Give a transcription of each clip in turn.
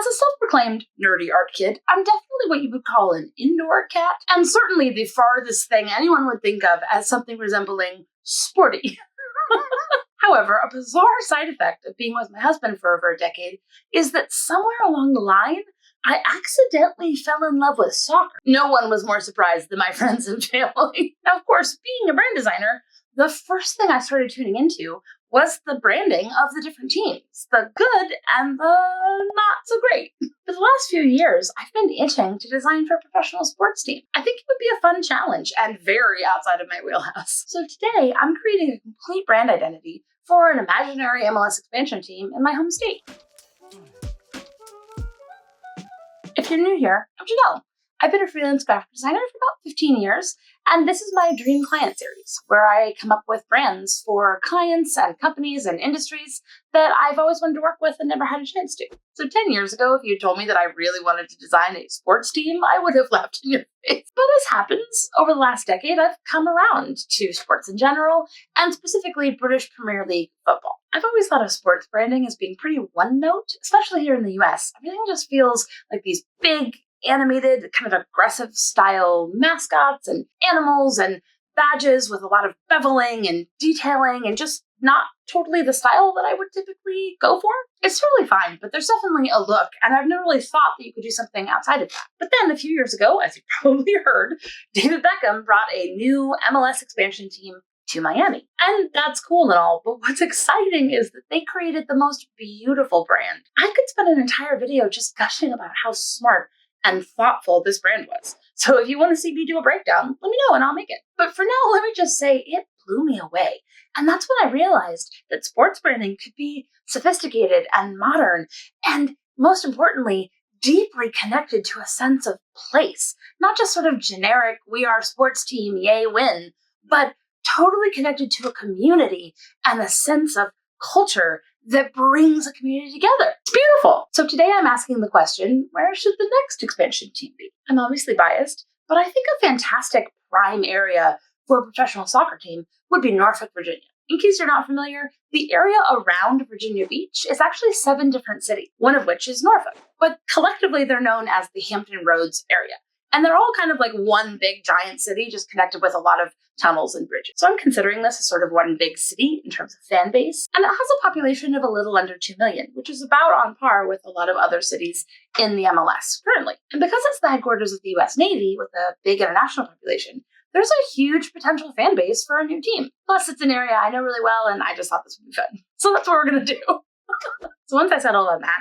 As a self-proclaimed nerdy art kid, I'm definitely what you would call an indoor cat, and certainly the farthest thing anyone would think of as something resembling sporty. However, a bizarre side effect of being with my husband for over a decade is that somewhere along the line, I accidentally fell in love with soccer. No one was more surprised than my friends and family. Now, of course, being a brand designer, the first thing I started tuning into was the branding of the different teams, the good and the not so great. For the last few years, I've been itching to design for a professional sports team. I think it would be a fun challenge and very outside of my wheelhouse. So today, I'm creating a complete brand identity for an imaginary MLS expansion team in my home state. If you're new here, I'm Janelle. I've been a freelance graphic designer for about 15 years, and this is my Dream Client series, where I come up with brands for clients and companies and industries that I've always wanted to work with and never had a chance to. So 10 years ago, if you told me that I really wanted to design a sports team, I would have laughed in your face. But as happens, over the last decade, I've come around to sports in general, and specifically British Premier League football. I've always thought of sports branding as being pretty one-note, especially here in the US. Everything just feels like these big, animated, kind of aggressive style mascots and animals and badges with a lot of beveling and detailing and just not totally the style that I would typically go for. It's totally fine, but there's definitely a look, and I've never really thought that you could do something outside of that. But then a few years ago, as you probably heard, David Beckham brought a new MLS expansion team to Miami. And that's cool and all, but what's exciting is that they created the most beautiful brand. I could spend an entire video just gushing about how smart and thoughtful this brand was. So if you want to see me do a breakdown, let me know and I'll make it. But for now, let me just say it blew me away. And that's when I realized that sports branding could be sophisticated and modern, and most importantly, deeply connected to a sense of place. Not just sort of generic, we are a sports team, yay, win, but totally connected to a community and a sense of culture that brings a community together. It's beautiful. So today I'm asking the question, where should the next expansion team be? I'm obviously biased, but I think a fantastic prime area for a professional soccer team would be Norfolk, Virginia. In case you're not familiar, the area around Virginia Beach is actually 7 different cities, one of which is Norfolk. But collectively, they're known as the Hampton Roads area. And they're all kind of like one big giant city, just connected with a lot of tunnels and bridges. So I'm considering this as sort of one big city in terms of fan base. And it has a population of a little under 2 million, which is about on par with a lot of other cities in the MLS currently. And because it's the headquarters of the US Navy with a big international population, there's a huge potential fan base for a new team. Plus, it's an area I know really well, and I just thought this would be fun. So that's what we're going to do. So once I settled on that,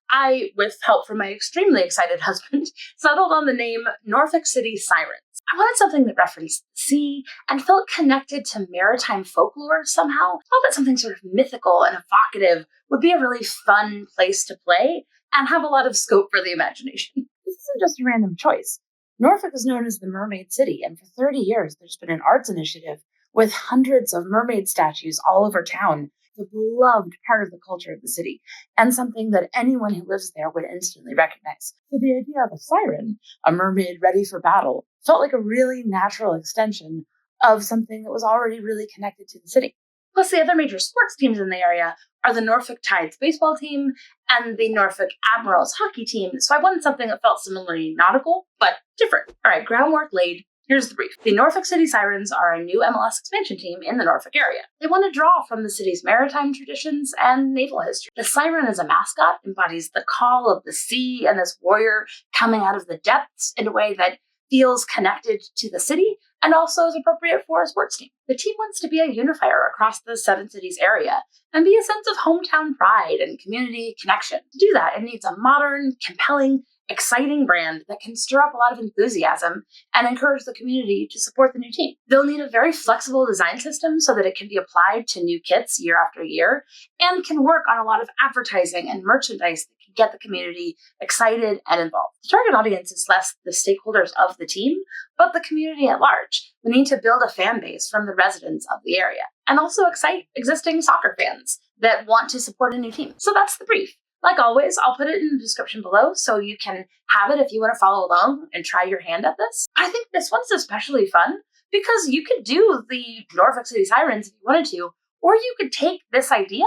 I, with help from my extremely excited husband, settled on the name Norfolk City Sirens. I wanted something that referenced the sea and felt connected to maritime folklore somehow. I thought that something sort of mythical and evocative would be a really fun place to play and have a lot of scope for the imagination. This isn't just a random choice. Norfolk is known as the Mermaid City, and for 30 years there's been an arts initiative with hundreds of mermaid statues all over town, the beloved part of the culture of the city, and something that anyone who lives there would instantly recognize. So the idea of a siren, a mermaid ready for battle, felt like a really natural extension of something that was already really connected to the city. Plus, the other major sports teams in the area are the Norfolk Tides baseball team and the Norfolk Admirals hockey team, so I wanted something that felt similarly nautical, but different. All right, groundwork laid. Here's the brief. The Norfolk City Sirens are a new MLS expansion team in the Norfolk area. They want to draw from the city's maritime traditions and naval history. The siren as a mascot embodies the call of the sea and this warrior coming out of the depths in a way that feels connected to the city and also is appropriate for a sports team. The team wants to be a unifier across the 7 cities area and be a sense of hometown pride and community connection. To do that, it needs a modern, compelling, exciting brand that can stir up a lot of enthusiasm and encourage the community to support the new team. They'll need a very flexible design system so that it can be applied to new kits year after year and can work on a lot of advertising and merchandise that can get the community excited and involved. The target audience is less the stakeholders of the team, but the community at large. We need to build a fan base from the residents of the area and also excite existing soccer fans that want to support a new team. So that's the brief. Like always, I'll put it in the description below so you can have it if you want to follow along and try your hand at this. I think this one's especially fun because you could do the Norfolk City Sirens if you wanted to, or you could take this idea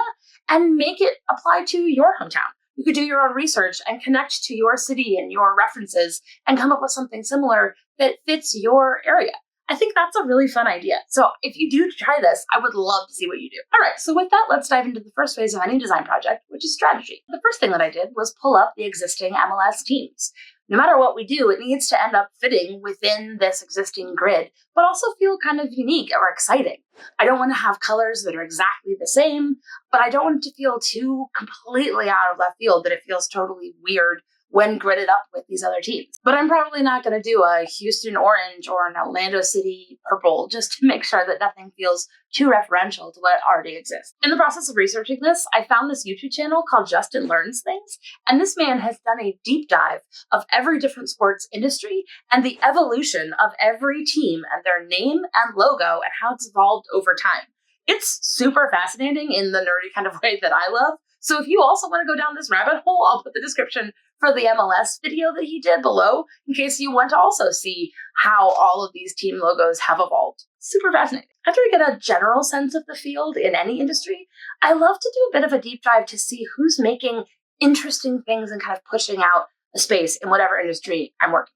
and make it apply to your hometown. you could do your own research and connect to your city and your references and come up with something similar that fits your area. I think that's a really fun idea. So if you do try this, I would love to see what you do. All right, so with that, let's dive into the first phase of any design project, which is strategy. The first thing that I did was pull up the existing MLS teams. No matter what we do, it needs to end up fitting within this existing grid, but also feel kind of unique or exciting. I don't want to have colors that are exactly the same, but I don't want it to feel too completely out of left field that it feels totally weird when gridded up with these other teams. But I'm probably not going to do a Houston orange or an Orlando City purple just to make sure that nothing feels too referential to what already exists. In the process of researching this, I found this YouTube channel called Justin Learns Things, and this man has done a deep dive of every different sports industry and the evolution of every team and their name and logo and how it's evolved over time. It's super fascinating in the nerdy kind of way that I love. So if you also want to go down this rabbit hole, I'll put the description for the MLS video that he did below in case you want to also see how all of these team logos have evolved. Super fascinating. After we get a general sense of the field in any industry, I love to do a bit of a deep dive to see who's making interesting things and kind of pushing out a space in whatever industry I'm working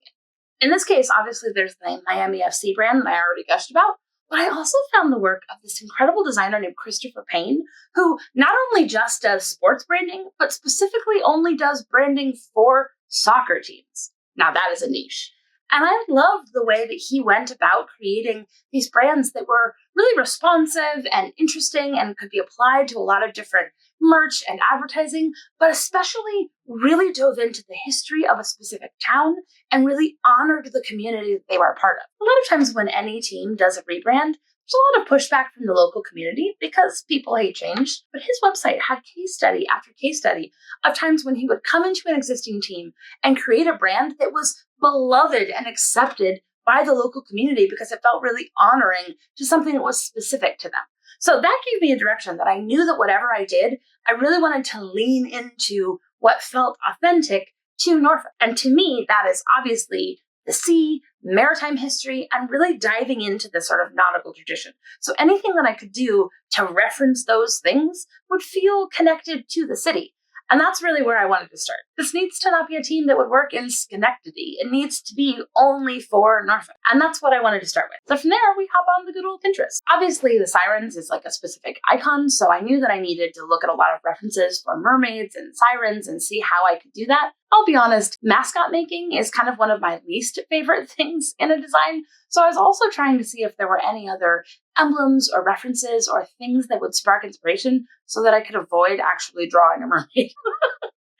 in. In this case, obviously, there's the Miami FC brand that I already gushed about. But I also found the work of this incredible designer named Christopher Payne, who not only just does sports branding, but specifically only does branding for soccer teams. Now that is a niche. And I loved the way that he went about creating these brands that were really responsive and interesting and could be applied to a lot of different merch and advertising, but especially really dove into the history of a specific town and really honored the community that they were a part of. A lot of times when any team does a rebrand, there's a lot of pushback from the local community because people hate change, but his website had case study after case study of times when he would come into an existing team and create a brand that was beloved and accepted by the local community because it felt really honoring to something that was specific to them. So that gave me a direction that I knew that whatever I did, I really wanted to lean into what felt authentic to Norfolk. And to me, that is obviously the sea, maritime history, and really diving into the sort of nautical tradition. So anything that I could do to reference those things would feel connected to the city. And that's really where I wanted to start. This needs to not be a team that would work in Schenectady. It needs to be only for Norfolk. And that's what I wanted to start with. So from there, we hop on the good old Pinterest. Obviously, the Sirens is like a specific icon, so I knew that I needed to look at a lot of references for mermaids and sirens and see how I could do that. I'll be honest, mascot making is kind of one of my least favorite things in a design. So I was also trying to see if there were any other emblems or references or things that would spark inspiration so that I could avoid actually drawing a mermaid.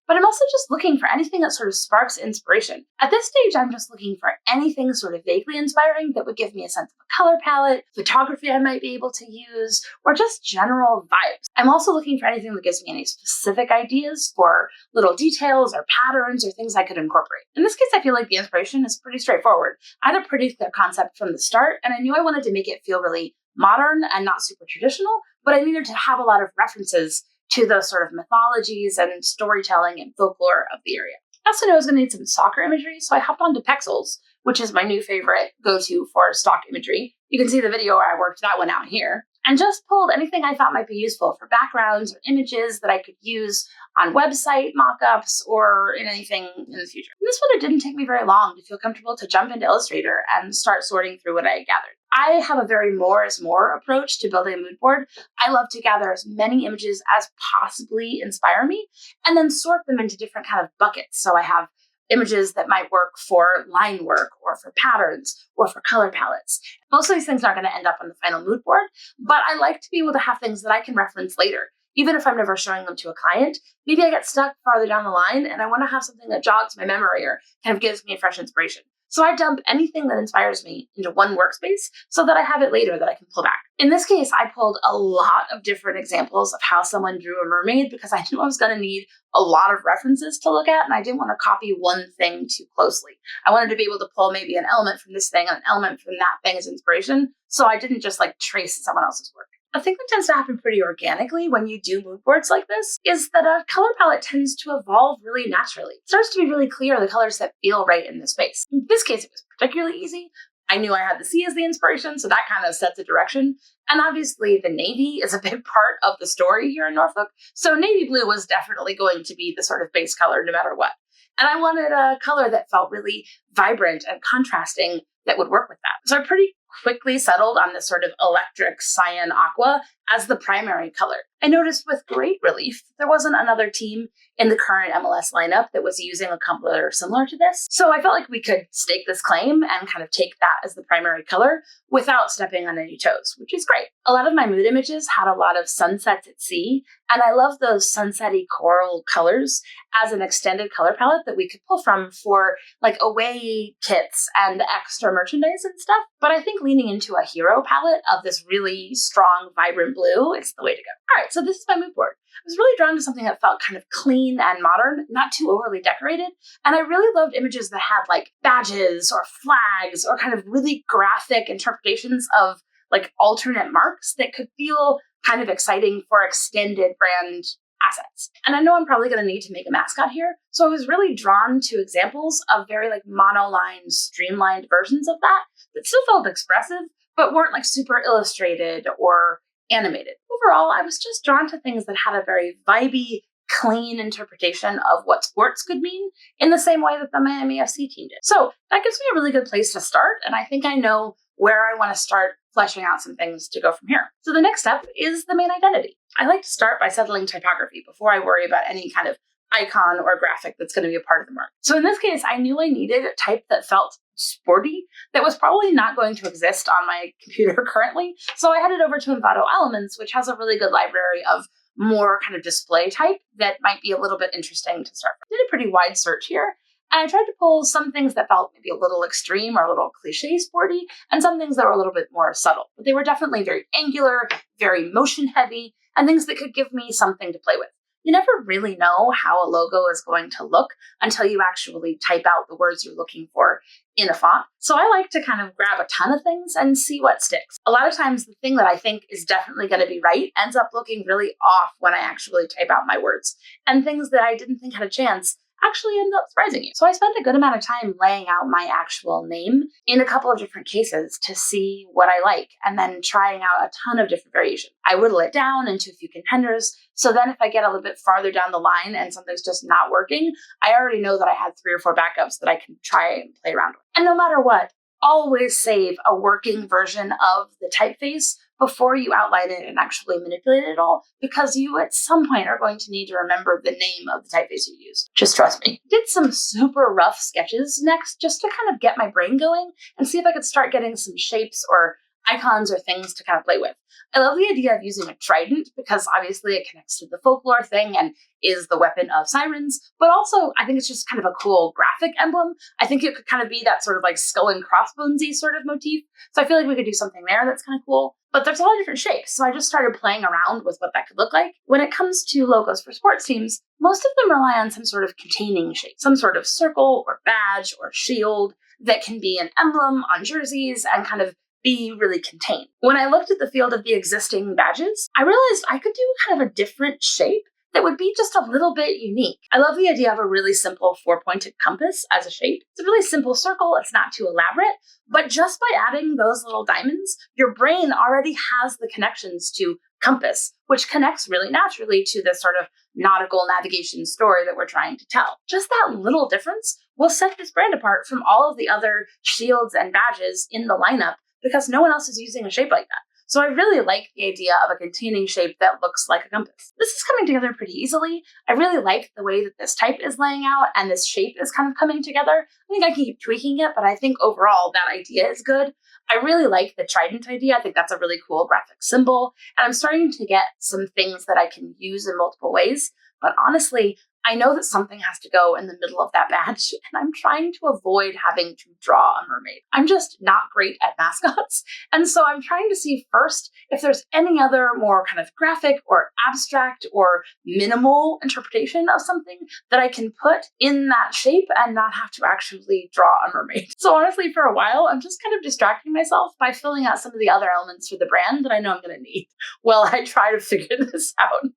But I'm also just looking for anything that sort of sparks inspiration. At this stage, I'm just looking for anything sort of vaguely inspiring that would give me a sense of a color palette, photography I might be able to use, or just general vibes. I'm also looking for anything that gives me any specific ideas for little details or patterns or things I could incorporate. In this case, I feel like the inspiration is pretty straightforward. I had a pretty clear concept from the start, and I knew I wanted to make it feel really modern and not super traditional, but I needed to have a lot of references to the sort of mythologies and storytelling and folklore of the area. I also knew I was going to need some soccer imagery, so I hopped onto Pexels, which is my new favorite go-to for stock imagery. You can see the video where I worked that one out here, and just pulled anything I thought might be useful for backgrounds or images that I could use on website mockups or in anything in the future. And this one, it didn't take me very long to feel comfortable to jump into Illustrator and start sorting through what I had gathered. I have a very more is more approach to building a mood board. I love to gather as many images as possibly inspire me and then sort them into different kind of buckets. So I have images that might work for line work or for patterns or for color palettes. Most of these things aren't going to end up on the final mood board, but I like to be able to have things that I can reference later. Even if I'm never showing them to a client, maybe I get stuck farther down the line and I want to have something that jogs my memory or kind of gives me a fresh inspiration. So I dump anything that inspires me into one workspace so that I have it later that I can pull back. In this case, I pulled a lot of different examples of how someone drew a mermaid because I knew I was going to need a lot of references to look at, and I didn't want to copy one thing too closely. I wanted to be able to pull maybe an element from this thing and an element from that thing as inspiration, so I didn't just like trace someone else's work. A thing that tends to happen pretty organically when you do mood boards like this is that a color palette tends to evolve really naturally. It starts to be really clear the colors that feel right in the space. In this case, it was particularly easy I knew I had the sea as the inspiration, so that kind of sets a direction. And obviously the navy is a big part of the story here in Norfolk. So navy blue was definitely going to be the sort of base color no matter what. And I wanted a color that felt really vibrant and contrasting that would work with that. So I pretty quickly settled on this sort of electric cyan aqua as the primary color. I noticed with great relief, there wasn't another team in the current MLS lineup that was using a color similar to this. So I felt like we could stake this claim and kind of take that as the primary color without stepping on any toes, which is great. A lot of my mood images had a lot of sunsets at sea, and I love those sunsetty coral colors as an extended color palette that we could pull from for like away kits and extra merchandise and stuff. But I think leaning into a hero palette of this really strong, vibrant blue is the way to go. All right, so this is my mood board. I was really drawn to something that felt kind of clean and modern, not too overly decorated. And I really loved images that had like badges or flags or kind of really graphic interpretations of like alternate marks that could feel kind of exciting for extended brand assets. And I know I'm probably going to need to make a mascot here. So I was really drawn to examples of very like monoline, streamlined versions of that still felt expressive, but weren't like super illustrated or animated. Overall, I was just drawn to things that had a very vibey, clean interpretation of what sports could mean in the same way that the Miami FC team did. So that gives me a really good place to start, and I think I know where I want to start fleshing out some things to go from here. So the next step is the main identity. I like to start by settling typography before I worry about any kind of icon or graphic that's going to be a part of the mark. So in this case, I knew I needed a type that felt sporty, that was probably not going to exist on my computer currently. So I headed over to Envato Elements, which has a really good library of more kind of display type that might be a little bit interesting to start from. I did a pretty wide search here, and I tried to pull some things that felt maybe a little extreme or a little cliche sporty, and some things that were a little bit more subtle. But they were definitely very angular, very motion heavy, and things that could give me something to play with. You never really know how a logo is going to look until you actually type out the words you're looking for in a font. So I like to kind of grab a ton of things and see what sticks. A lot of times the thing that I think is definitely going to be right ends up looking really off when I actually type out my words. And things that I didn't think had a chance actually end up surprising you. So I spent a good amount of time laying out my actual name in a couple of different cases to see what I like, and then trying out a ton of different variations. I whittle it down into a few contenders, so then if I get a little bit farther down the line and something's just not working, I already know that I had 3 or 4 backups that I can try and play around with. And no matter what, always save a working version of the typeface before you outline it and actually manipulate it all, because you at some point are going to need to remember the name of the typeface you used. Just trust me. Did some super rough sketches next just to kind of get my brain going and see if I could start getting some shapes or icons or things to kind of play with. I love the idea of using a trident because obviously it connects to the folklore thing and is the weapon of sirens, but also I think it's just kind of a cool graphic emblem. I think it could kind of be that sort of like skull and crossbonesy sort of motif. So I feel like we could do something there that's kind of cool. But there's a lot of different shapes, so I just started playing around with what that could look like. When it comes to logos for sports teams, most of them rely on some sort of containing shape, some sort of circle or badge or shield that can be an emblem on jerseys and kind of be really contained. When I looked at the field of the existing badges, I realized I could do kind of a different shape that would be just a little bit unique. I love the idea of a really simple 4-pointed compass as a shape. It's a really simple circle, it's not too elaborate, but just by adding those little diamonds, your brain already has the connections to compass, which connects really naturally to this sort of nautical navigation story that we're trying to tell. Just that little difference will set this brand apart from all of the other shields and badges in the lineup because no one else is using a shape like that. So I really like the idea of a containing shape that looks like a compass. This is coming together pretty easily. I really like the way that this type is laying out and this shape is kind of coming together. I think I can keep tweaking it, but I think overall that idea is good. I really like the trident idea. I think that's a really cool graphic symbol. And I'm starting to get some things that I can use in multiple ways. But honestly, I know that something has to go in the middle of that badge, and I'm trying to avoid having to draw a mermaid. I'm just not great at mascots, and so I'm trying to see first if there's any other more kind of graphic or abstract or minimal interpretation of something that I can put in that shape and not have to actually draw a mermaid. So honestly, for a while, I'm just kind of distracting myself by filling out some of the other elements for the brand that I know I'm going to need while I try to figure this out.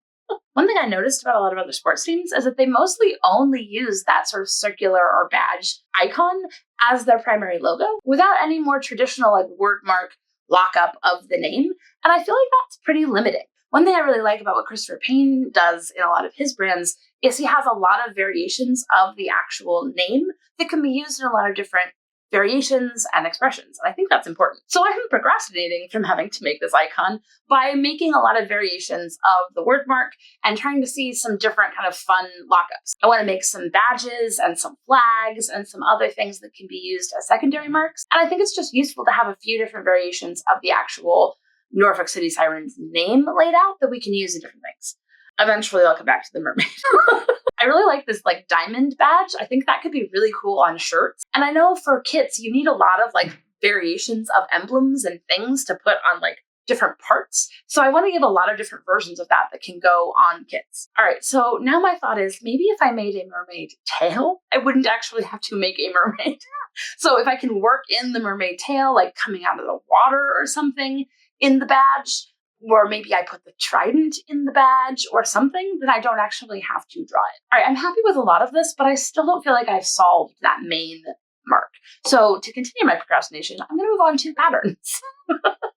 One thing I noticed about a lot of other sports teams is that they mostly only use that sort of circular or badge icon as their primary logo without any more traditional like word mark lockup of the name. And I feel like that's pretty limiting. One thing I really like about what Christopher Payne does in a lot of his brands is he has a lot of variations of the actual name that can be used in a lot of different variations and expressions. And I think that's important. So I'm procrastinating from having to make this icon by making a lot of variations of the word mark and trying to see some different kind of fun lockups. I want to make some badges and some flags and some other things that can be used as secondary marks. And I think it's just useful to have a few different variations of the actual Norfolk City Sirens name laid out that we can use in different things. Eventually I'll come back to the mermaid. I really like this like diamond badge. I think that could be really cool on shirts. And I know for kits, you need a lot of like variations of emblems and things to put on like different parts. So I want to give a lot of different versions of that can go on kits. All right, so now my thought is maybe if I made a mermaid tail, I wouldn't actually have to make a mermaid. So if I can work in the mermaid tail, like coming out of the water or something in the badge, or maybe I put the trident in the badge or something, then I don't actually have to draw it. All right, I'm happy with a lot of this, but I still don't feel like I've solved that main mark. So to continue my procrastination, I'm going to move on to patterns.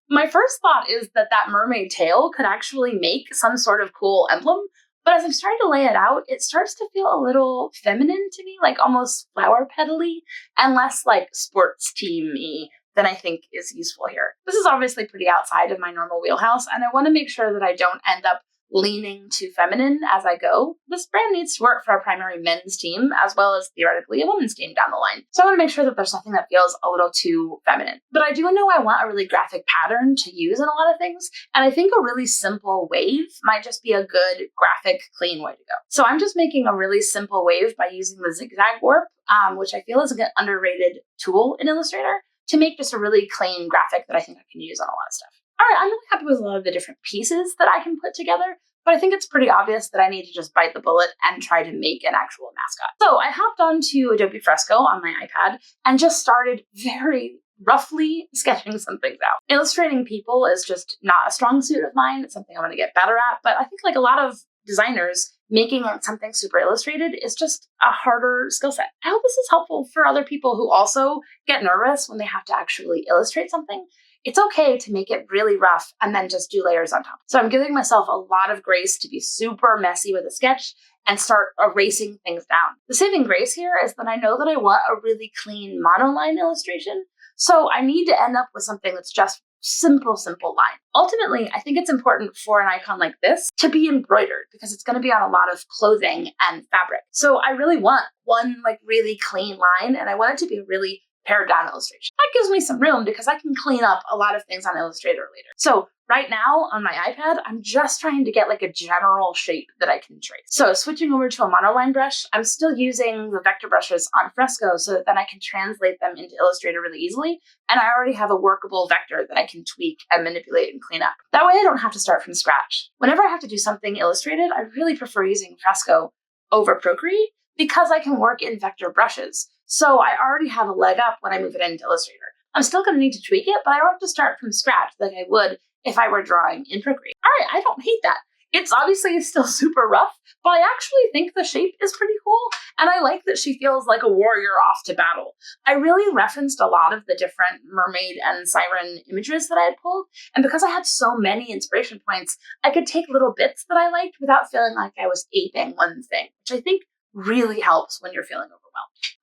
My first thought is that mermaid tail could actually make some sort of cool emblem, but as I'm starting to lay it out, it starts to feel a little feminine to me, like almost flower petal-y, and less like sports team-y than I think is useful here. This is obviously pretty outside of my normal wheelhouse, and I want to make sure that I don't end up leaning too feminine as I go. This brand needs to work for a primary men's team as well as theoretically a women's team down the line. So I want to make sure that there's nothing that feels a little too feminine. But I do know I want a really graphic pattern to use in a lot of things, and I think a really simple wave might just be a good graphic, clean way to go. So I'm just making a really simple wave by using the zigzag warp, which I feel is an underrated tool in Illustrator, to make just a really clean graphic that I think I can use on a lot of stuff. All right, I'm really happy with a lot of the different pieces that I can put together, but I think it's pretty obvious that I need to just bite the bullet and try to make an actual mascot. So I hopped onto Adobe Fresco on my iPad and just started very roughly sketching some things out. Illustrating people is just not a strong suit of mine. It's something I want to get better at, but I think like a lot of designers, making something super illustrated is just a harder skill set. I hope this is helpful for other people who also get nervous when they have to actually illustrate something. It's okay to make it really rough and then just do layers on top. So I'm giving myself a lot of grace to be super messy with a sketch and start erasing things down. The saving grace here is that I know that I want a really clean monoline illustration, so I need to end up with something that's just simple line. Ultimately, I think it's important for an icon like this to be embroidered because it's going to be on a lot of clothing and fabric. So I really want one like really clean line, and I want it to be a really pared down illustration. That gives me some room because I can clean up a lot of things on Illustrator later. So right now on my iPad, I'm just trying to get like a general shape that I can trace. So switching over to a monoline brush, I'm still using the vector brushes on Fresco so that then I can translate them into Illustrator really easily. And I already have a workable vector that I can tweak and manipulate and clean up. That way I don't have to start from scratch. Whenever I have to do something illustrated, I really prefer using Fresco over Procreate because I can work in vector brushes. So I already have a leg up when I move it into Illustrator. I'm still going to need to tweak it, but I don't have to start from scratch like I would if I were drawing in Procreate. All right, I don't hate that. It's obviously still super rough, but I actually think the shape is pretty cool, and I like that she feels like a warrior off to battle. I really referenced a lot of the different mermaid and siren images that I had pulled, and because I had so many inspiration points, I could take little bits that I liked without feeling like I was aping one thing, which I think really helps when you're feeling overwhelmed.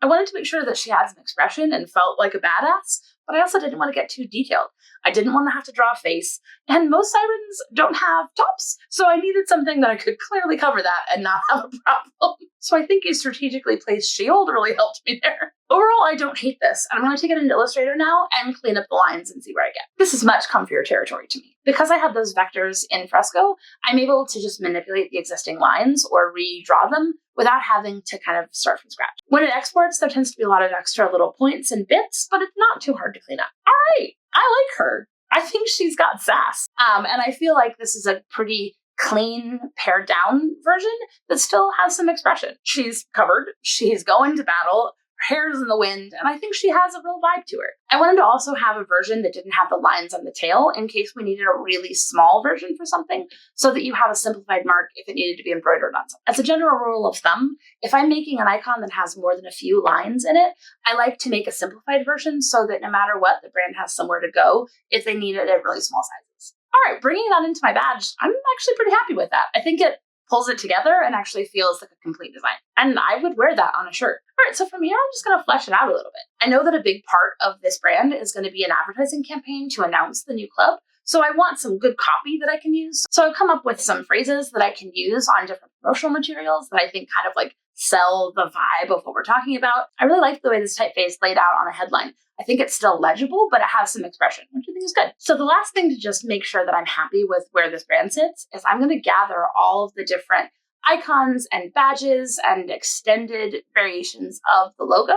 I wanted to make sure that she had some expression and felt like a badass, but I also didn't want to get too detailed. I didn't want to have to draw a face, and most sirens don't have tops, so I needed something that I could clearly cover that and not have a problem. So I think a strategically placed shield really helped me there. Overall, I don't hate this, and I'm going to take it into Illustrator now and clean up the lines and see where I get. This is much comfier territory to me. Because I had those vectors in Fresco, I'm able to just manipulate the existing lines or redraw them without having to kind of start from scratch. When it exports, there tends to be a lot of extra little points and bits, but it's not too hard to clean up. All right, I like her. I think she's got sass. And I feel like this is a pretty clean, pared down version that still has some expression. She's covered, she's going to battle, hair's in the wind, and I think she has a real vibe to her. I wanted to also have a version that didn't have the lines on the tail in case we needed a really small version for something, so that you have a simplified mark if it needed to be embroidered on something. As a general rule of thumb, if I'm making an icon that has more than a few lines in it, I like to make a simplified version so that no matter what, the brand has somewhere to go if they need it at really small sizes. All right, bringing that into my badge, I'm actually pretty happy with that. I think it pulls it together and actually feels like a complete design. And I would wear that on a shirt. All right, so from here, I'm just going to flesh it out a little bit. I know that a big part of this brand is going to be an advertising campaign to announce the new club. So I want some good copy that I can use. So I've come up with some phrases that I can use on different promotional materials that I think kind of like sell the vibe of what we're talking about. I really like the way this typeface laid out on a headline. I think it's still legible, but it has some expression, which I think is good. So the last thing to just make sure that I'm happy with where this brand sits is I'm going to gather all of the different icons and badges and extended variations of the logo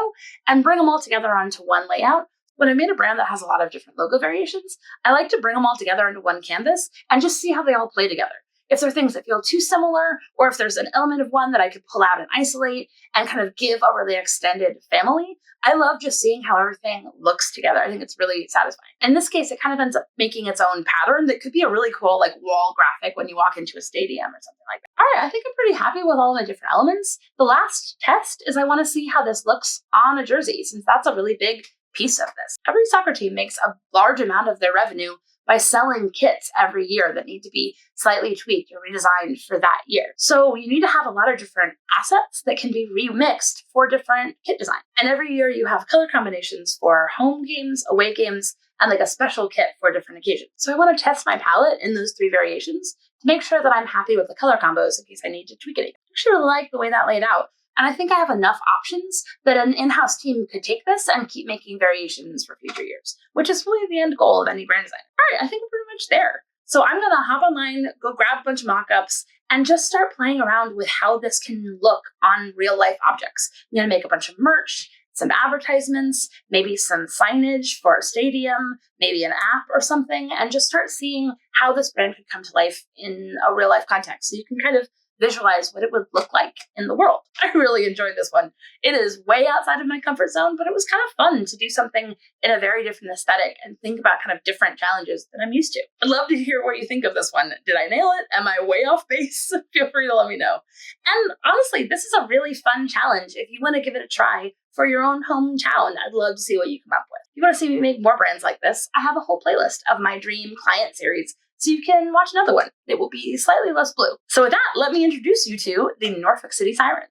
and bring them all together onto one layout. When I made a brand that has a lot of different logo variations, I like to bring them all together into one canvas and just see how they all play together. If there are things that feel too similar, or if there's an element of one that I could pull out and isolate and kind of give a really extended family, I love just seeing how everything looks together. I think it's really satisfying. In this case, it kind of ends up making its own pattern that could be a really cool like wall graphic when you walk into a stadium or something like that. All right, I think I'm pretty happy with all the different elements. The last test is I want to see how this looks on a jersey, since that's a really big piece of this. Every soccer team makes a large amount of their revenue by selling kits every year that need to be slightly tweaked or redesigned for that year. So you need to have a lot of different assets that can be remixed for different kit design. And every year you have color combinations for home games, away games, and like a special kit for different occasions. So I want to test my palette in those 3 variations to make sure that I'm happy with the color combos in case I need to tweak it. I actually really like the way that laid out. And I think I have enough options that an in-house team could take this and keep making variations for future years, which is really the end goal of any brand design. All right, I think we're pretty much there. So I'm going to hop online, go grab a bunch of mock-ups, and just start playing around with how this can look on real-life objects. I'm going to make a bunch of merch, some advertisements, maybe some signage for a stadium, maybe an app or something, and just start seeing how this brand could come to life in a real-life context. So you can kind of visualize what it would look like in the world. I really enjoyed this one. It is way outside of my comfort zone, but it was kind of fun to do something in a very different aesthetic and think about kind of different challenges that I'm used to. I'd love to hear what you think of this one. Did I nail it? Am I way off base? Feel free to let me know. And honestly, this is a really fun challenge. If you want to give it a try for your own hometown, I'd love to see what you come up with. If you want to see me make more brands like this, I have a whole playlist of my dream client series, so you can watch another one. It will be slightly less blue. So with that, let me introduce you to the Norfolk City Sirens.